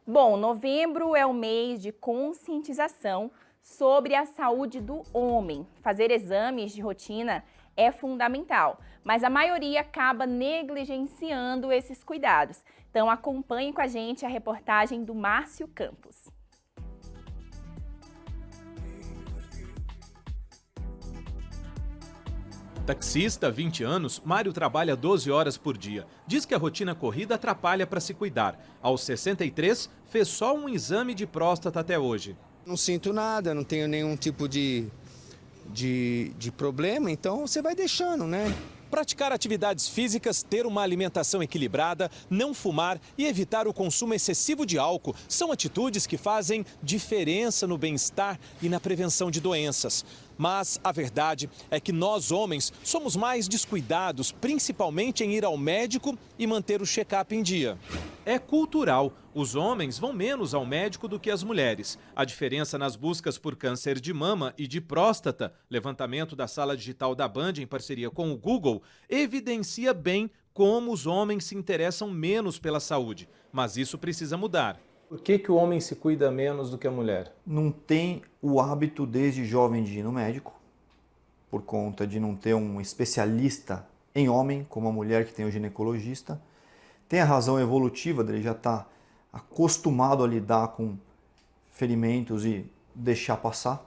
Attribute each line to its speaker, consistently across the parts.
Speaker 1: Bom, novembro é o mês de conscientização sobre a saúde do homem. Fazer exames de rotina é fundamental, mas a maioria acaba negligenciando esses cuidados. Então acompanhe com a gente a reportagem do Márcio Campos.
Speaker 2: Taxista, 20 anos, Mário trabalha 12 horas por dia. Diz que a rotina corrida atrapalha para se cuidar. Aos 63, fez só um exame de próstata até hoje.
Speaker 3: Não sinto nada, não tenho nenhum tipo de problema, então você vai deixando, né?
Speaker 2: Praticar atividades físicas, ter uma alimentação equilibrada, não fumar e evitar o consumo excessivo de álcool são atitudes que fazem diferença no bem-estar e na prevenção de doenças. Mas a verdade é que nós, homens, somos mais descuidados, principalmente em ir ao médico e manter o check-up em dia. É cultural. Os homens vão menos ao médico do que as mulheres. A diferença nas buscas por câncer de mama e de próstata, levantamento da Sala Digital da Band em parceria com o Google, evidencia bem como os homens se interessam menos pela saúde. Mas isso precisa mudar.
Speaker 4: Por que o homem se cuida menos do que a mulher?
Speaker 5: Não tem o hábito desde jovem de ir no médico, por conta de não ter um especialista em homem, como a mulher que tem o ginecologista. Tem a razão evolutiva dele já estar acostumado a lidar com ferimentos e deixar passar.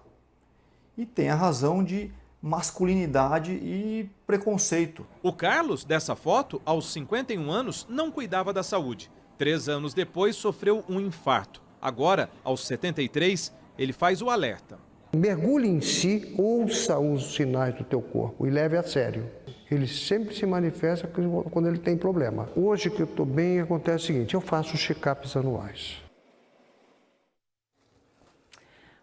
Speaker 5: E tem a razão de masculinidade e preconceito.
Speaker 2: O Carlos, dessa foto, aos 51 anos, não cuidava da saúde. 3 anos depois, sofreu um infarto. Agora, aos 73, ele faz o alerta.
Speaker 6: Mergulhe em si, ouça os sinais do teu corpo e leve a sério. Ele sempre se manifesta quando ele tem problema. Hoje que eu estou bem, acontece o seguinte, eu faço check-ups anuais.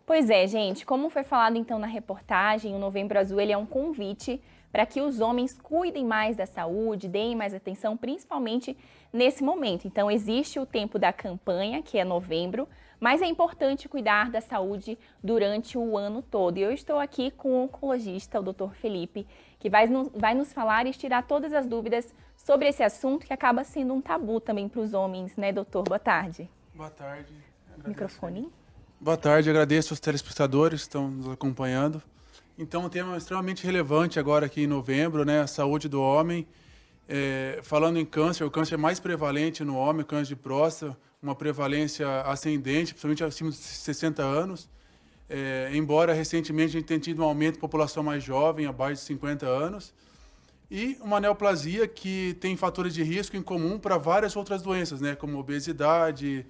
Speaker 1: Pois é, gente, como foi falado então na reportagem, o Novembro Azul ele é um convite para que os homens cuidem mais da saúde, deem mais atenção, principalmente nesse momento. Então, existe o tempo da campanha, que é novembro, mas é importante cuidar da saúde durante o ano todo. E eu estou aqui com o oncologista, o Dr. Felipe, que vai nos falar e tirar todas as dúvidas sobre esse assunto que acaba sendo um tabu também para os homens, né, doutor? Boa tarde.
Speaker 7: Boa tarde.
Speaker 1: Microfone.
Speaker 7: Boa tarde, agradeço aos telespectadores que estão nos acompanhando. Então, um tema extremamente relevante agora aqui em novembro, né? A saúde do homem. Falando em câncer, o câncer mais prevalente no homem, o câncer de próstata, uma prevalência ascendente, principalmente acima de 60 anos. Embora recentemente a gente tenha tido um aumento de população mais jovem, abaixo de 50 anos. E uma neoplasia que tem fatores de risco em comum para várias outras doenças, né? Como obesidade,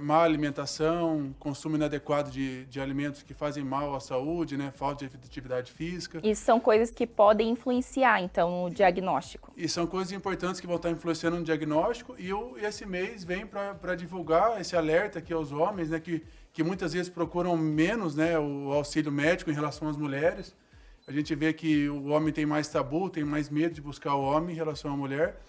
Speaker 7: má alimentação, consumo inadequado de alimentos que fazem mal à saúde, né? Falta de atividade física.
Speaker 1: Isso são coisas que podem influenciar, então, no diagnóstico.
Speaker 7: E são coisas importantes que vão estar influenciando no diagnóstico. E esse mês vem para divulgar esse alerta aqui aos homens, né? Que muitas vezes procuram menos, né? O auxílio médico em relação às mulheres. A gente vê que o homem tem mais tabu, tem mais medo de buscar o homem em relação à mulher.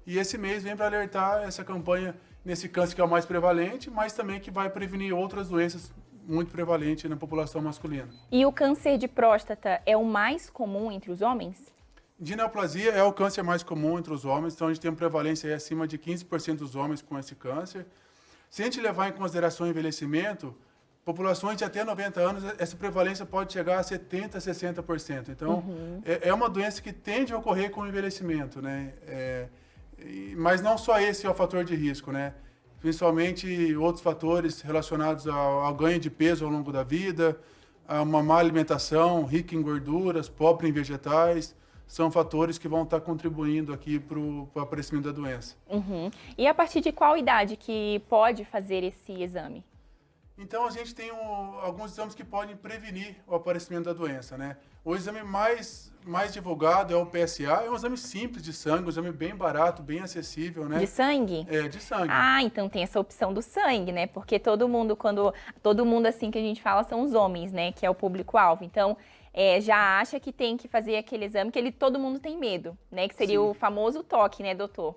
Speaker 7: E esse mês vem para alertar essa campanha nesse câncer que é o mais prevalente, mas também que vai prevenir outras doenças muito prevalentes na população masculina.
Speaker 1: E o câncer de próstata é o mais comum entre os homens?
Speaker 7: Gineoplasia é o câncer mais comum entre os homens, então a gente tem uma prevalência aí acima de 15% dos homens com esse câncer. Se a gente levar em consideração o envelhecimento, populações de até 90 anos, essa prevalência pode chegar a 70%, 60%. Então, é uma doença que tende a ocorrer com o envelhecimento, né? Mas não só esse é o fator de risco, né? Principalmente outros fatores relacionados ao ganho de peso ao longo da vida, a uma má alimentação, rica em gorduras, pobre em vegetais, são fatores que vão estar contribuindo aqui para o aparecimento da doença.
Speaker 1: E a partir de qual idade que pode fazer esse exame?
Speaker 7: Então, a gente tem alguns exames que podem prevenir o aparecimento da doença, né? O exame mais divulgado é o PSA, é um exame simples de sangue, um exame bem barato, bem acessível, né?
Speaker 1: De sangue?
Speaker 7: De sangue.
Speaker 1: Ah, então tem essa opção do sangue, né? Porque todo mundo assim que a gente fala são os homens, né? Que é o público-alvo. Então, já acha que tem que fazer aquele exame que todo mundo tem medo, né? Que seria o famoso toque, né, doutor?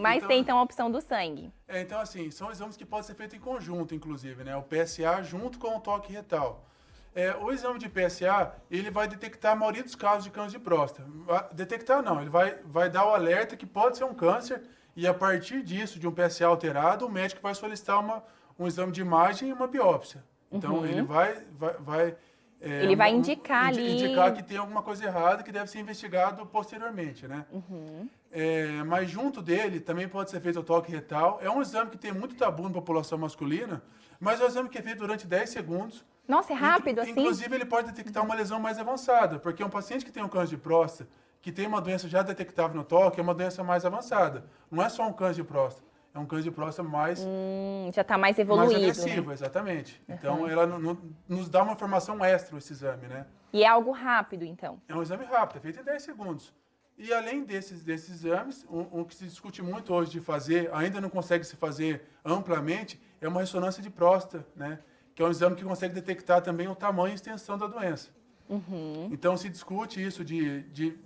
Speaker 1: Mas tem então a opção do sangue.
Speaker 7: Então, assim, são exames que podem ser feitos em conjunto, inclusive, né? O PSA junto com o toque retal. O exame de PSA, ele vai detectar a maioria dos casos de câncer de próstata. Detectar não, ele vai dar o alerta que pode ser um câncer E a partir disso, de um PSA alterado, o médico vai solicitar um exame de imagem e uma biópsia. Então, ele vai
Speaker 1: Ele vai indicar ali...
Speaker 7: Indicar que tem alguma coisa errada que deve ser investigado posteriormente, né? Mas junto dele também pode ser feito o toque retal. É um exame que tem muito tabu na população masculina, mas é um exame que é feito durante 10 segundos.
Speaker 1: Nossa, é rápido assim?
Speaker 7: Inclusive, ele pode detectar uma lesão mais avançada, porque um paciente que tem um câncer de próstata, que tem uma doença já detectável no toque, é uma doença mais avançada. Não é só um câncer de próstata. É um câncer de próstata mais...
Speaker 1: já está mais evoluído,
Speaker 7: mais agressivo,
Speaker 1: né?
Speaker 7: Exatamente. Então, ela nos dá uma informação extra, esse exame, né?
Speaker 1: E é algo rápido, então?
Speaker 7: É um exame rápido, é feito em 10 segundos. E além desses exames, um que se discute muito hoje de fazer, ainda não consegue se fazer amplamente, é uma ressonância de próstata, né? Que é um exame que consegue detectar também o tamanho e extensão da doença. Então, se discute isso de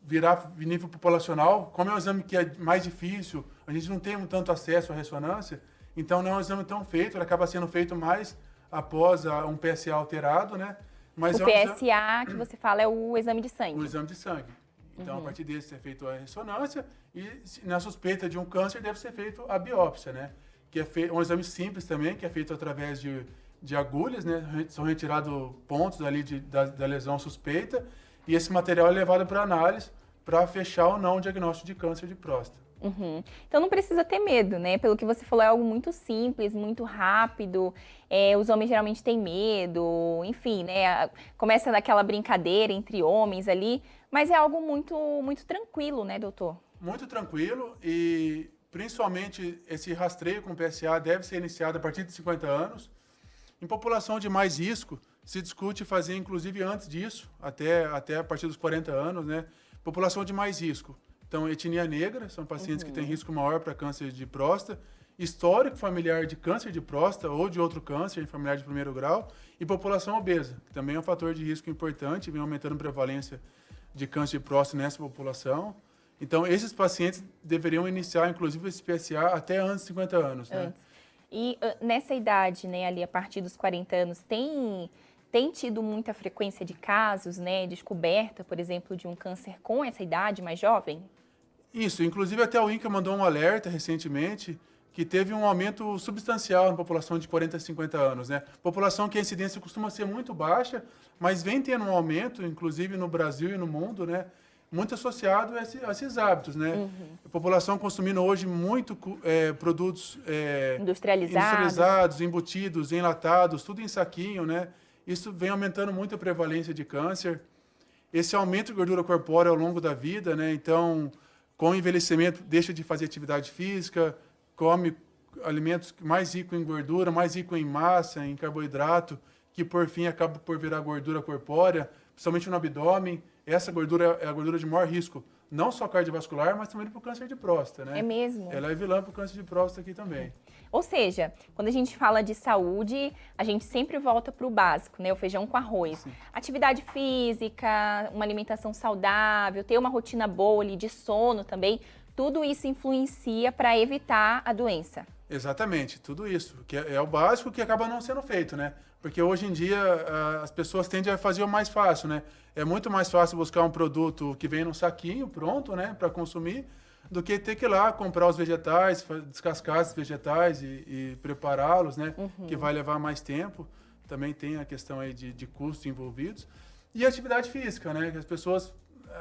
Speaker 7: virar nível populacional, como é um exame que é mais difícil, a gente não tem tanto acesso à ressonância, então não é um exame tão feito, ele acaba sendo feito mais após um PSA alterado, né? Mas
Speaker 1: o PSA que você fala é o exame de sangue.
Speaker 7: O exame de sangue. Então, a partir desse é feito a ressonância e na suspeita de um câncer deve ser feito a biópsia, né? Que é um exame simples também, que é feito através de agulhas, né? São retirados pontos ali da lesão suspeita e esse material é levado para análise para fechar ou não o diagnóstico de câncer de próstata.
Speaker 1: Então não precisa ter medo, né? Pelo que você falou, é algo muito simples, muito rápido. Os homens geralmente têm medo, enfim, né? Começa naquela brincadeira entre homens ali, mas é algo muito, muito tranquilo, né, doutor?
Speaker 7: Muito tranquilo e principalmente esse rastreio com PSA deve ser iniciado a partir de 50 anos. Em população de mais risco, se discute fazer inclusive antes disso, até a partir dos 40 anos, né? População de mais risco. Então, etnia negra, são pacientes que têm risco maior para câncer de próstata, histórico familiar de câncer de próstata ou de outro câncer familiar de primeiro grau, e população obesa, que também é um fator de risco importante, vem aumentando a prevalência de câncer de próstata nessa população. Então, esses pacientes deveriam iniciar, inclusive, esse PSA até antes de 50 anos, né?
Speaker 1: E nessa idade, né, ali a partir dos 40 anos, tem tido muita frequência de casos, né, descoberta, por exemplo, de um câncer com essa idade mais jovem?
Speaker 7: Isso, inclusive até o INCA mandou um alerta recentemente que teve um aumento substancial na população de 40 a 50 anos, né? População que a incidência costuma ser muito baixa, mas vem tendo um aumento, inclusive no Brasil e no mundo, né? Muito associado a esses hábitos, né? A população consumindo hoje muito produtos industrializados, embutidos, enlatados, tudo em saquinho, né? Isso vem aumentando muito a prevalência de câncer. Esse aumento de gordura corpórea ao longo da vida, né? Então, com o envelhecimento, deixa de fazer atividade física, come alimentos mais ricos em gordura, mais ricos em massa, em carboidrato, que por fim acaba por virar gordura corpórea, principalmente no abdômen. Essa gordura é a gordura de maior risco, não só cardiovascular, mas também para o câncer de próstata, né?
Speaker 1: É mesmo?
Speaker 7: Ela é vilã para o câncer de próstata aqui também.
Speaker 1: Ou seja, quando a gente fala de saúde, a gente sempre volta para o básico, né? O feijão com arroz.
Speaker 7: Sim.
Speaker 1: Atividade física, uma alimentação saudável, ter uma rotina boa ali de sono também, tudo isso influencia para evitar a doença.
Speaker 7: Exatamente, tudo isso, que é o básico que acaba não sendo feito, né? Porque hoje em dia as pessoas tendem a fazer o mais fácil, né? É muito mais fácil buscar um produto que vem num saquinho pronto, né, para consumir, do que ter que ir lá comprar os vegetais, descascar esses vegetais e prepará-los, né? Que vai levar mais tempo. Também tem a questão aí de custos envolvidos. E a atividade física, né? Que as pessoas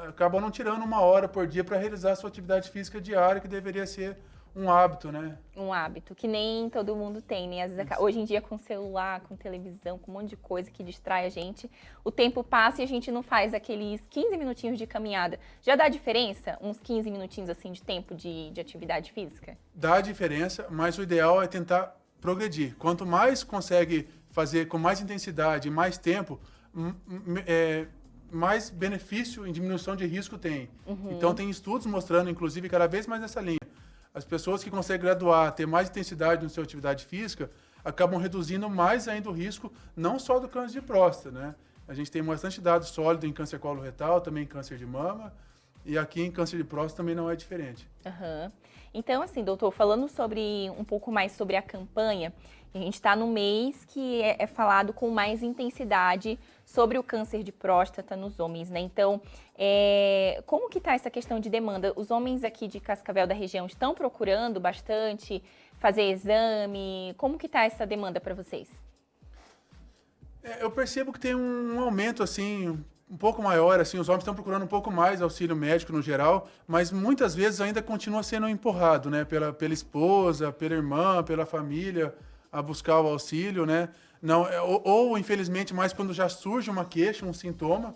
Speaker 7: acabam não tirando 1 hora por dia para realizar a sua atividade física diária, que deveria ser um hábito, né? Um
Speaker 1: hábito que nem todo mundo tem, né? Às vezes, hoje em dia com celular, com televisão, com um monte de coisa que distrai a gente, o tempo passa e a gente não faz aqueles 15 minutinhos de caminhada. Já dá diferença? Uns 15 minutinhos assim de tempo de atividade física?
Speaker 7: Dá diferença, mas o ideal é tentar progredir. Quanto mais consegue fazer com mais intensidade, mais tempo, mais benefício em diminuição de risco tem. Então tem estudos mostrando, inclusive, cada vez mais nessa linha. As pessoas que conseguem graduar, ter mais intensidade na sua atividade física, acabam reduzindo mais ainda o risco, não só do câncer de próstata, né? A gente tem bastante dados sólidos em câncer coloretal, também em câncer de mama, E aqui em câncer de próstata também não é diferente.
Speaker 1: Aham. Então, assim, doutor, falando sobre um pouco mais sobre a campanha, a gente está no mês que é falado com mais intensidade sobre o câncer de próstata nos homens, né? Então, como que está essa questão de demanda? Os homens aqui de Cascavel da região estão procurando bastante fazer exame? Como que está essa demanda para vocês?
Speaker 7: Eu percebo que tem um aumento, assim, um pouco maior, assim, os homens estão procurando um pouco mais auxílio médico no geral, mas muitas vezes ainda continua sendo empurrado, né, pela esposa, pela irmã, pela família, a buscar o auxílio, né? Não, ou infelizmente mais quando já surge uma queixa, um sintoma,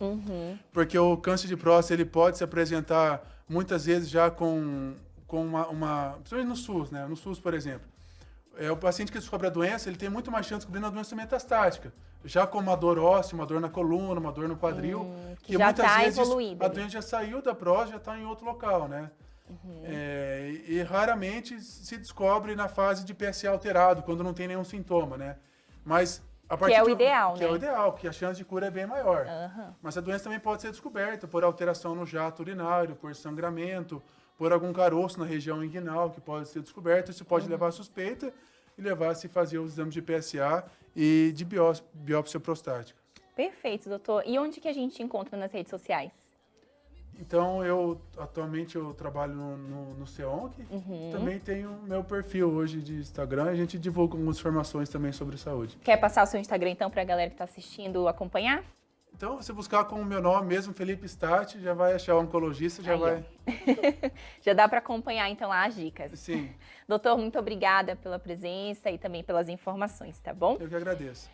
Speaker 7: porque o câncer de próstata ele pode se apresentar muitas vezes já com principalmente no SUS, né? No SUS, por exemplo. O paciente que descobre a doença, ele tem muito mais chance de descobrir uma doença metastática, já com uma dor óssea, uma dor na coluna, uma dor no quadril,
Speaker 1: que já
Speaker 7: muitas
Speaker 1: tá
Speaker 7: vezes
Speaker 1: evoluída,
Speaker 7: a
Speaker 1: né?
Speaker 7: doença já saiu da próstata, já está em outro local, né? E raramente se descobre na fase de PSA alterado, quando não tem nenhum sintoma, né? Mas a partir
Speaker 1: Que é o ideal,
Speaker 7: que
Speaker 1: né?
Speaker 7: é o ideal, que a chance de cura é bem maior.
Speaker 1: Aham.
Speaker 7: Mas a doença também pode ser descoberta por alteração no jato urinário, por sangramento, por algum caroço na região inguinal que pode ser descoberto. Isso pode levar a suspeita e levar a se fazer os exames de PSA e de biópsia prostática.
Speaker 1: Perfeito, doutor. E onde que a gente encontra nas redes sociais?
Speaker 7: Então, atualmente eu trabalho no CEONC, também tenho meu perfil hoje de Instagram, a gente divulga algumas informações também sobre saúde.
Speaker 1: Quer passar o seu Instagram, então, para a galera que está assistindo acompanhar?
Speaker 7: Então, se buscar com o meu nome mesmo, Felipe Stati, já vai achar o oncologista, já
Speaker 1: Aí, ó.
Speaker 7: vai...
Speaker 1: Já dá para acompanhar, então, lá as dicas.
Speaker 7: Sim,
Speaker 1: Doutor, muito obrigada pela presença e também pelas informações, tá bom?
Speaker 7: eu que agradeço.